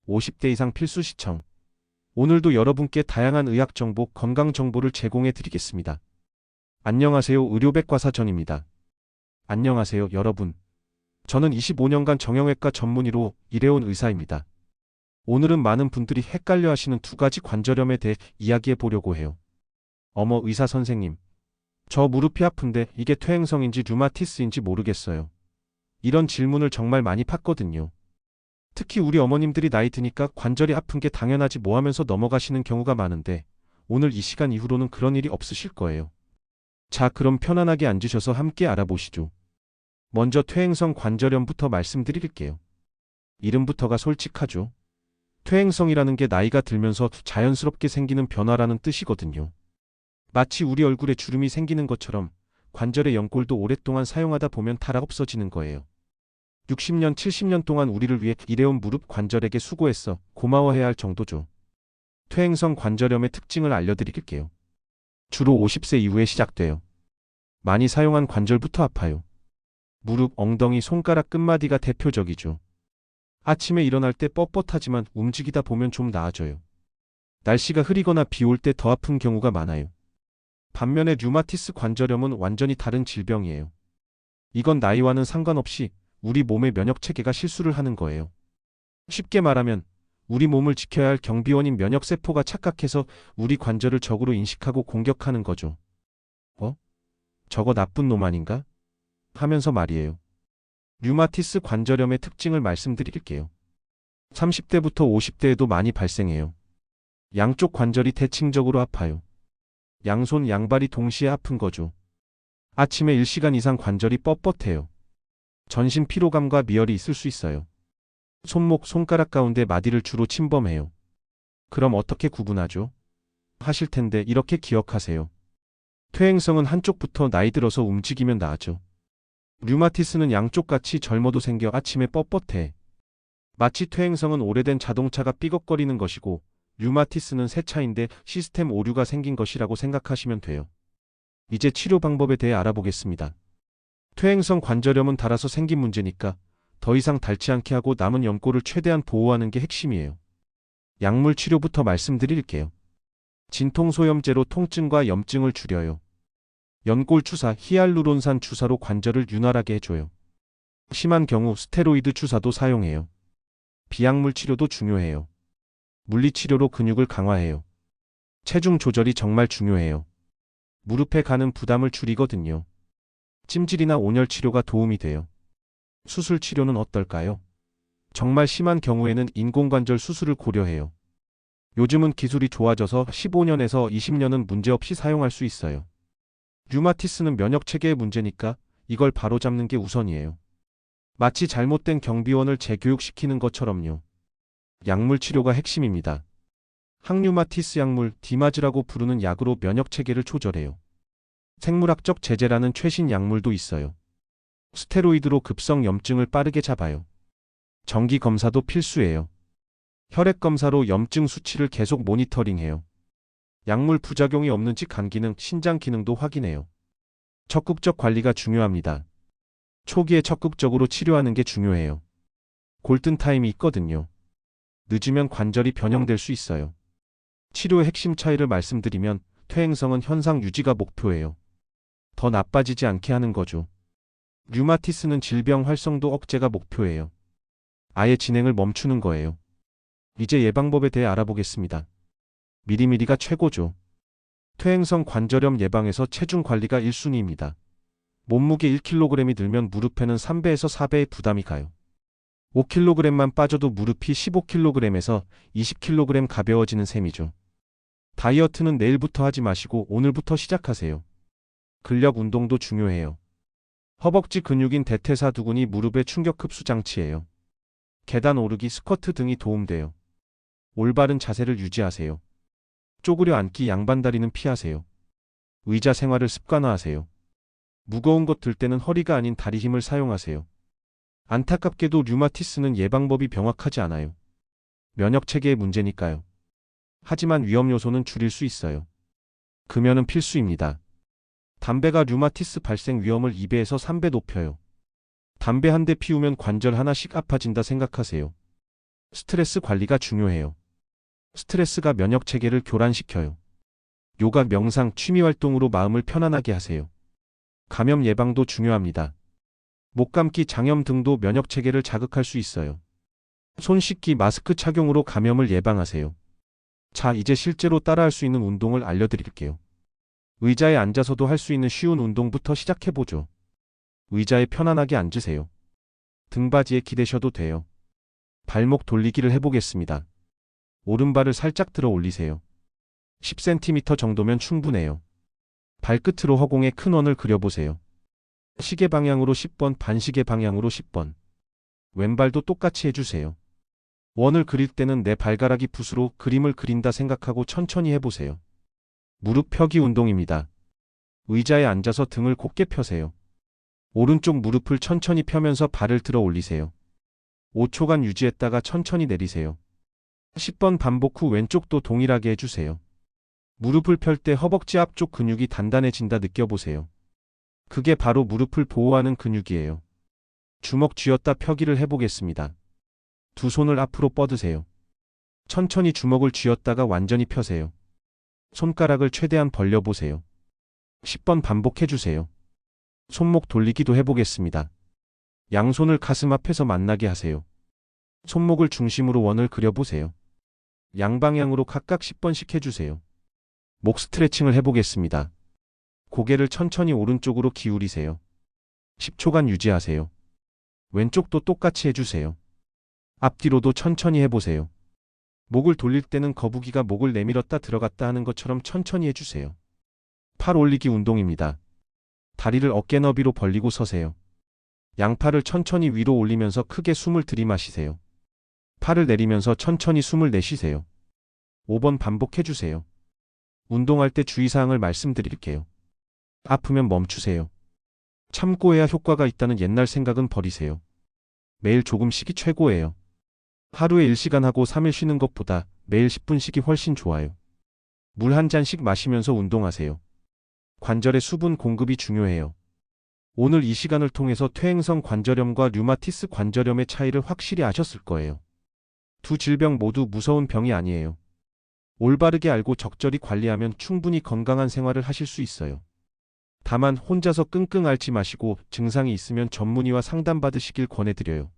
50대 이상 필수 시청. 오늘도 여러분께 다양한 의학 정보, 건강 정보를 제공해 드리겠습니다. 안녕하세요. 의료백과사전입니다. 안녕하세요, 여러분. 저는 25년간 정형외과 전문의로 일해온 의사입니다. 오늘은 많은 분들이 헷갈려 하시는 두 가지 관절염에 대해 이야기해 보려고 해요. 어머, 의사 선생님. 저 무릎이 아픈데 이게 퇴행성인지 류마티스인지 모르겠어요. 이런 질문을 정말 많이 받거든요. 특히 우리 어머님들이 나이 드니까 관절이 아픈 게 당연하지 뭐 하면서 넘어가시는 경우가 많은데 오늘 이 시간 이후로는 그런 일이 없으실 거예요. 자, 그럼 편안하게 앉으셔서 함께 알아보시죠. 먼저 퇴행성 관절염부터 말씀드릴게요. 이름부터가 솔직하죠. 퇴행성이라는 게 나이가 들면서 자연스럽게 생기는 변화라는 뜻이거든요. 마치 우리 얼굴에 주름이 생기는 것처럼 관절의 연골도 오랫동안 사용하다 보면 탈아 없어지는 거예요. 60년, 70년 동안 우리를 위해 일해온 무릎 관절에게 수고했어 고마워해야 할 정도죠. 퇴행성 관절염의 특징을 알려드릴게요. 주로 50세 이후에 시작돼요. 많이 사용한 관절부터 아파요. 무릎, 엉덩이, 손가락 끝마디가 대표적이죠. 아침에 일어날 때 뻣뻣하지만 움직이다 보면 좀 나아져요. 날씨가 흐리거나 비 올 때 더 아픈 경우가 많아요. 반면에 류마티스 관절염은 완전히 다른 질병이에요. 이건 나이와는 상관없이 우리 몸의 면역체계가 실수를 하는 거예요. 쉽게 말하면 우리 몸을 지켜야 할 경비원인 면역세포가 착각해서 우리 관절을 적으로 인식하고 공격하는 거죠. 저거 나쁜 놈 아닌가? 하면서 말이에요. 류마티스 관절염의 특징을 말씀드릴게요. 30대부터 50대에도 많이 발생해요. 양쪽 관절이 대칭적으로 아파요. 양손 양발이 동시에 아픈 거죠. 아침에 1시간 이상 관절이 뻣뻣해요. 전신 피로감과 미열이 있을 수 있어요. 손목, 손가락 가운데 마디를 주로 침범해요. 그럼 어떻게 구분하죠? 하실 텐데 이렇게 기억하세요. 퇴행성은 한쪽부터 나이 들어서 움직이면 나아져. 류마티스는 양쪽같이 젊어도 생겨 아침에 뻣뻣해. 마치 퇴행성은 오래된 자동차가 삐걱거리는 것이고 류마티스는 새 차인데 시스템 오류가 생긴 것이라고 생각하시면 돼요. 이제 치료 방법에 대해 알아보겠습니다. 퇴행성 관절염은 닳아서 생긴 문제니까 더 이상 닳지 않게 하고 남은 연골을 최대한 보호하는 게 핵심이에요. 약물 치료부터 말씀드릴게요. 진통소염제로 통증과 염증을 줄여요. 연골 주사, 히알루론산 주사로 관절을 윤활하게 해줘요. 심한 경우 스테로이드 주사도 사용해요. 비약물 치료도 중요해요. 물리치료로 근육을 강화해요. 체중 조절이 정말 중요해요. 무릎에 가는 부담을 줄이거든요. 찜질이나 온열 치료가 도움이 돼요. 수술 치료는 어떨까요? 정말 심한 경우에는 인공관절 수술을 고려해요. 요즘은 기술이 좋아져서 15년에서 20년은 문제없이 사용할 수 있어요. 류마티스는 면역체계의 문제니까 이걸 바로잡는 게 우선이에요. 마치 잘못된 경비원을 재교육시키는 것처럼요. 약물 치료가 핵심입니다. 항류마티스 약물 디마즈라고 부르는 약으로 면역체계를 조절해요. 생물학적 제재라는 최신 약물도 있어요. 스테로이드로 급성 염증을 빠르게 잡아요. 정기 검사도 필수예요. 혈액 검사로 염증 수치를 계속 모니터링해요. 약물 부작용이 없는지 간 기능, 신장 기능도 확인해요. 적극적 관리가 중요합니다. 초기에 적극적으로 치료하는 게 중요해요. 골든타임이 있거든요. 늦으면 관절이 변형될 수 있어요. 치료의 핵심 차이를 말씀드리면 퇴행성은 현상 유지가 목표예요. 더 나빠지지 않게 하는 거죠. 류마티스는 질병 활성도 억제가 목표예요. 아예 진행을 멈추는 거예요. 이제 예방법에 대해 알아보겠습니다. 미리미리가 최고죠. 퇴행성 관절염 예방에서 체중 관리가 1순위입니다. 몸무게 1kg이 늘면 무릎에는 3배에서 4배의 부담이 가요. 5kg만 빠져도 무릎이 15kg에서 20kg 가벼워지는 셈이죠. 다이어트는 내일부터 하지 마시고 오늘부터 시작하세요. 근력 운동도 중요해요. 허벅지 근육인 대퇴사두근이 무릎의 충격 흡수 장치예요. 계단 오르기, 스쿼트 등이 도움돼요. 올바른 자세를 유지하세요. 쪼그려 앉기, 양반다리는 피하세요. 의자 생활을 습관화하세요. 무거운 것 들 때는 허리가 아닌 다리 힘을 사용하세요. 안타깝게도 류마티스는 예방법이 명확하지 않아요. 면역체계의 문제니까요. 하지만 위험 요소는 줄일 수 있어요. 금연은 필수입니다. 담배가 류마티스 발생 위험을 2배에서 3배 높여요. 담배 한 대 피우면 관절 하나씩 아파진다 생각하세요. 스트레스 관리가 중요해요. 스트레스가 면역 체계를 교란시켜요. 요가, 명상, 취미 활동으로 마음을 편안하게 하세요. 감염 예방도 중요합니다. 목감기, 장염 등도 면역 체계를 자극할 수 있어요. 손 씻기, 마스크 착용으로 감염을 예방하세요. 자, 이제 실제로 따라할 수 있는 운동을 알려드릴게요. 의자에 앉아서도 할 수 있는 쉬운 운동부터 시작해보죠. 의자에 편안하게 앉으세요. 등받이에 기대셔도 돼요. 발목 돌리기를 해보겠습니다. 오른발을 살짝 들어 올리세요. 10cm 정도면 충분해요. 발끝으로 허공에 큰 원을 그려보세요. 시계 방향으로 10번, 반시계 방향으로 10번. 왼발도 똑같이 해주세요. 원을 그릴 때는 내 발가락이 붓으로 그림을 그린다 생각하고 천천히 해보세요. 무릎 펴기 운동입니다. 의자에 앉아서 등을 곧게 펴세요. 오른쪽 무릎을 천천히 펴면서 발을 들어 올리세요. 5초간 유지했다가 천천히 내리세요. 10번 반복 후 왼쪽도 동일하게 해주세요. 무릎을 펼 때 허벅지 앞쪽 근육이 단단해진다 느껴보세요. 그게 바로 무릎을 보호하는 근육이에요. 주먹 쥐었다 펴기를 해보겠습니다. 두 손을 앞으로 뻗으세요. 천천히 주먹을 쥐었다가 완전히 펴세요. 손가락을 최대한 벌려보세요. 10번 반복해주세요. 손목 돌리기도 해보겠습니다. 양손을 가슴 앞에서 만나게 하세요. 손목을 중심으로 원을 그려보세요. 양방향으로 각각 10번씩 해주세요. 목 스트레칭을 해보겠습니다. 고개를 천천히 오른쪽으로 기울이세요. 10초간 유지하세요. 왼쪽도 똑같이 해주세요. 앞뒤로도 천천히 해보세요. 목을 돌릴 때는 거북이가 목을 내밀었다 들어갔다 하는 것처럼 천천히 해주세요. 팔 올리기 운동입니다. 다리를 어깨 너비로 벌리고 서세요. 양팔을 천천히 위로 올리면서 크게 숨을 들이마시세요. 팔을 내리면서 천천히 숨을 내쉬세요. 5번 반복해주세요. 운동할 때 주의사항을 말씀드릴게요. 아프면 멈추세요. 참고 해야 효과가 있다는 옛날 생각은 버리세요. 매일 조금씩이 최고예요. 하루에 1시간 하고 3일 쉬는 것보다 매일 10분씩이 훨씬 좋아요. 물 한 잔씩 마시면서 운동하세요. 관절의 수분 공급이 중요해요. 오늘 이 시간을 통해서 퇴행성 관절염과 류마티스 관절염의 차이를 확실히 아셨을 거예요. 두 질병 모두 무서운 병이 아니에요. 올바르게 알고 적절히 관리하면 충분히 건강한 생활을 하실 수 있어요. 다만 혼자서 끙끙 앓지 마시고 증상이 있으면 전문의와 상담받으시길 권해드려요.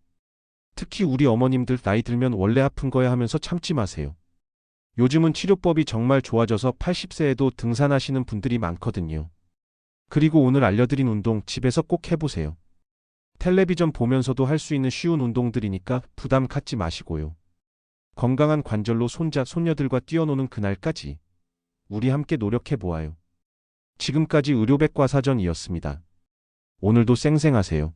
특히 우리 어머님들 나이 들면 원래 아픈 거야 하면서 참지 마세요. 요즘은 치료법이 정말 좋아져서 80세에도 등산하시는 분들이 많거든요. 그리고 오늘 알려드린 운동 집에서 꼭 해보세요. 텔레비전 보면서도 할 수 있는 쉬운 운동들이니까 부담 갖지 마시고요. 건강한 관절로 손자, 손녀들과 뛰어노는 그날까지 우리 함께 노력해보아요. 지금까지 의료백과사전이었습니다. 오늘도 쌩쌩하세요.